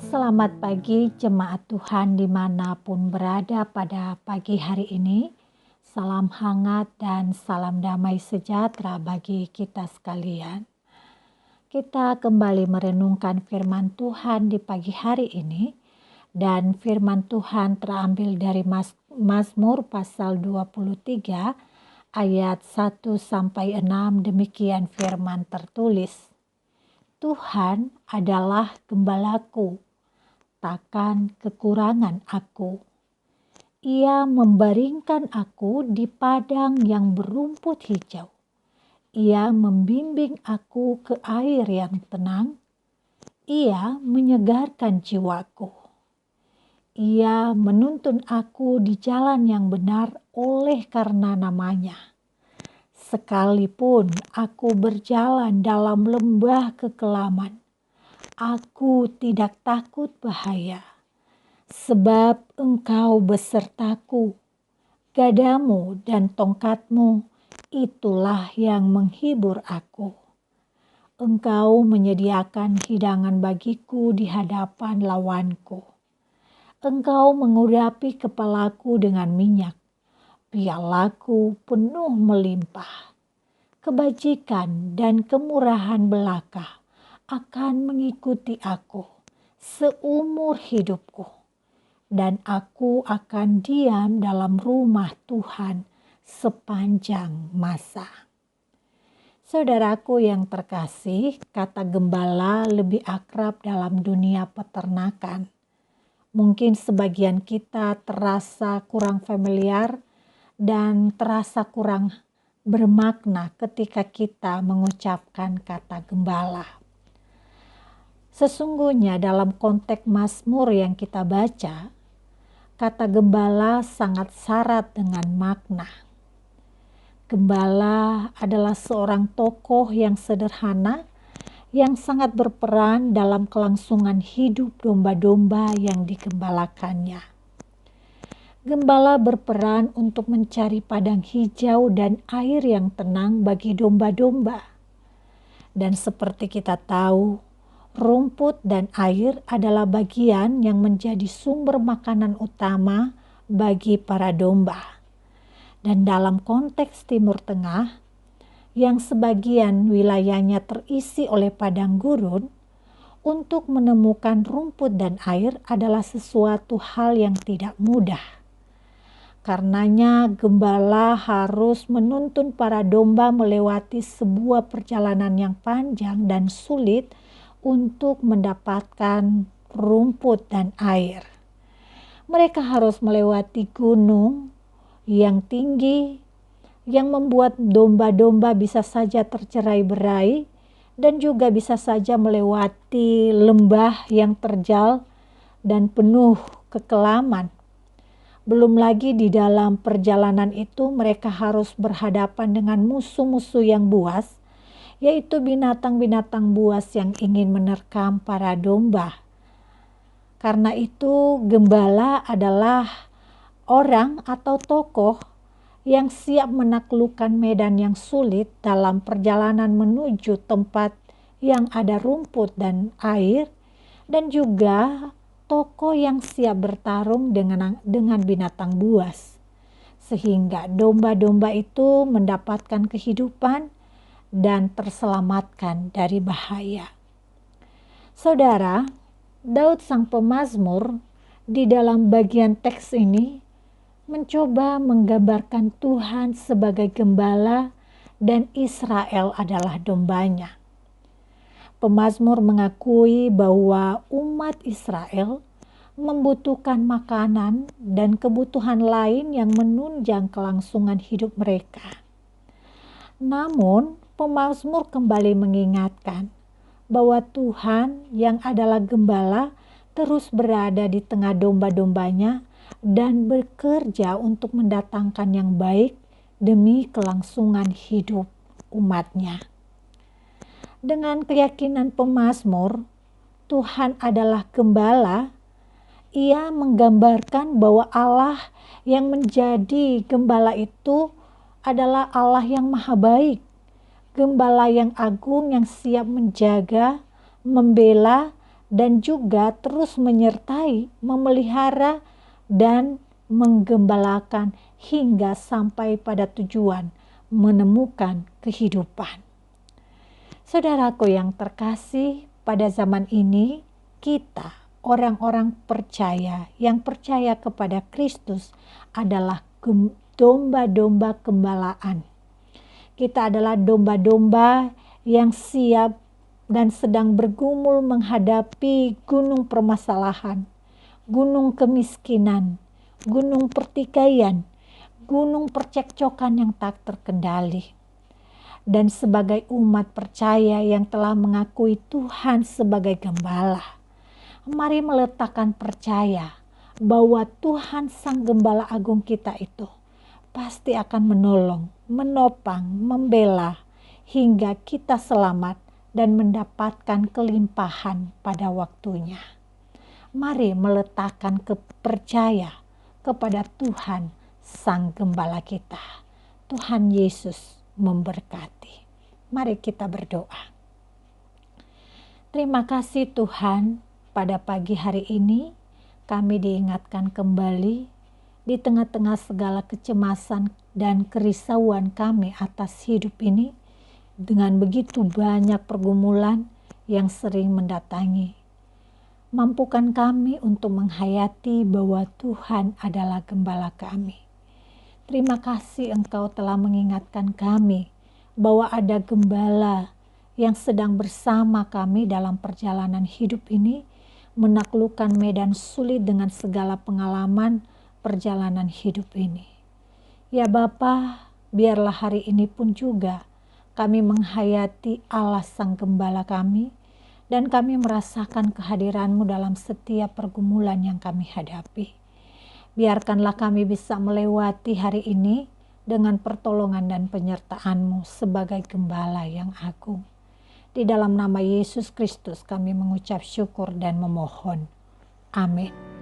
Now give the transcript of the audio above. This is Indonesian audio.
Selamat pagi jemaat Tuhan dimanapun berada pada pagi hari ini. Salam hangat dan salam damai sejahtera bagi kita sekalian. Kita kembali merenungkan firman Tuhan di pagi hari ini. Dan firman Tuhan terambil dari Mazmur pasal 23 ayat 1-6. Demikian firman tertulis. Tuhan adalah gembalaku, takkan kekurangan aku. Ia membaringkan aku di padang yang berumput hijau. Ia membimbing aku ke air yang tenang. Ia menyegarkan jiwaku. Ia menuntun aku di jalan yang benar oleh karena namanya. Sekalipun aku berjalan dalam lembah kekelaman, aku tidak takut bahaya, sebab Engkau besertaku. Gadamu dan tongkatmu, itulah yang menghibur aku. Engkau menyediakan hidangan bagiku di hadapan lawanku. Engkau mengurapi kepalaku dengan minyak, pialaku penuh melimpah. Kebajikan dan kemurahan belaka akan mengikuti aku seumur hidupku, dan aku akan diam dalam rumah Tuhan sepanjang masa. Saudaraku yang terkasih, kata gembala lebih akrab dalam dunia peternakan. Mungkin sebagian kita terasa kurang familiar dan terasa kurang bermakna ketika kita mengucapkan kata gembala. Sesungguhnya dalam konteks Mazmur yang kita baca, kata gembala sangat syarat dengan makna. Gembala adalah seorang tokoh yang sederhana yang sangat berperan dalam kelangsungan hidup domba-domba yang digembalakannya. Gembala berperan untuk mencari padang hijau dan air yang tenang bagi domba-domba. Dan seperti kita tahu, rumput dan air adalah bagian yang menjadi sumber makanan utama bagi para domba. Dan dalam konteks Timur Tengah, yang sebagian wilayahnya terisi oleh padang gurun, untuk menemukan rumput dan air adalah sesuatu hal yang tidak mudah. Karenanya gembala harus menuntun para domba melewati sebuah perjalanan yang panjang dan sulit untuk mendapatkan rumput dan air. Mereka harus melewati gunung yang tinggi, yang membuat domba-domba bisa saja tercerai-berai, dan juga bisa saja melewati lembah yang terjal dan penuh kekelaman. Belum lagi di dalam perjalanan itu mereka harus berhadapan dengan musuh-musuh yang buas, yaitu binatang-binatang buas yang ingin menerkam para domba. Karena itu gembala adalah orang atau tokoh yang siap menaklukkan medan yang sulit dalam perjalanan menuju tempat yang ada rumput dan air, dan juga tokoh yang siap bertarung dengan binatang buas, sehingga domba-domba itu mendapatkan kehidupan dan terselamatkan dari bahaya. Saudara, Daud sang pemazmur di dalam bagian teks ini mencoba menggambarkan Tuhan sebagai gembala dan Israel adalah dombanya. Pemazmur mengakui bahwa umat Israel membutuhkan makanan dan kebutuhan lain yang menunjang kelangsungan hidup mereka. Namun, pemazmur kembali mengingatkan bahwa Tuhan yang adalah gembala terus berada di tengah domba-dombanya dan bekerja untuk mendatangkan yang baik demi kelangsungan hidup umatnya. Dengan keyakinan pemazmur, Tuhan adalah gembala, ia menggambarkan bahwa Allah yang menjadi gembala itu adalah Allah yang maha baik, gembala yang agung yang siap menjaga, membela, dan juga terus menyertai, memelihara, dan menggembalakan hingga sampai pada tujuan menemukan kehidupan. Saudaraku yang terkasih, pada zaman ini kita orang-orang percaya yang percaya kepada Kristus adalah domba-domba gembalaan. Kita adalah domba-domba yang siap dan sedang bergumul menghadapi gunung permasalahan, gunung kemiskinan, gunung pertikaian, gunung percekcokan yang tak terkendali. Dan sebagai umat percaya yang telah mengakui Tuhan sebagai gembala, mari meletakkan percaya bahwa Tuhan Sang Gembala Agung kita itu pasti akan menolong, menopang, membela hingga kita selamat dan mendapatkan kelimpahan pada waktunya. Mari meletakkan kepercaya kepada Tuhan Sang Gembala kita. Tuhan Yesus memberkati. Mari kita berdoa. Terima kasih Tuhan, pada pagi hari ini kami diingatkan kembali di tengah-tengah segala kecemasan dan kerisauan kami atas hidup ini, dengan begitu banyak pergumulan yang sering mendatangi. Mampukan kami untuk menghayati bahwa Tuhan adalah gembala kami. Terima kasih Engkau telah mengingatkan kami bahwa ada gembala yang sedang bersama kami dalam perjalanan hidup ini, menaklukkan medan sulit dengan segala pengalaman perjalanan hidup ini. Ya Bapa, biarlah hari ini pun juga kami menghayati Allah Sang Gembala kami, dan kami merasakan kehadiran-Mu dalam setiap pergumulan yang kami hadapi. Biarkanlah kami bisa melewati hari ini dengan pertolongan dan penyertaan-Mu sebagai Gembala yang agung. Di dalam nama Yesus Kristus kami mengucap syukur dan memohon. Amin.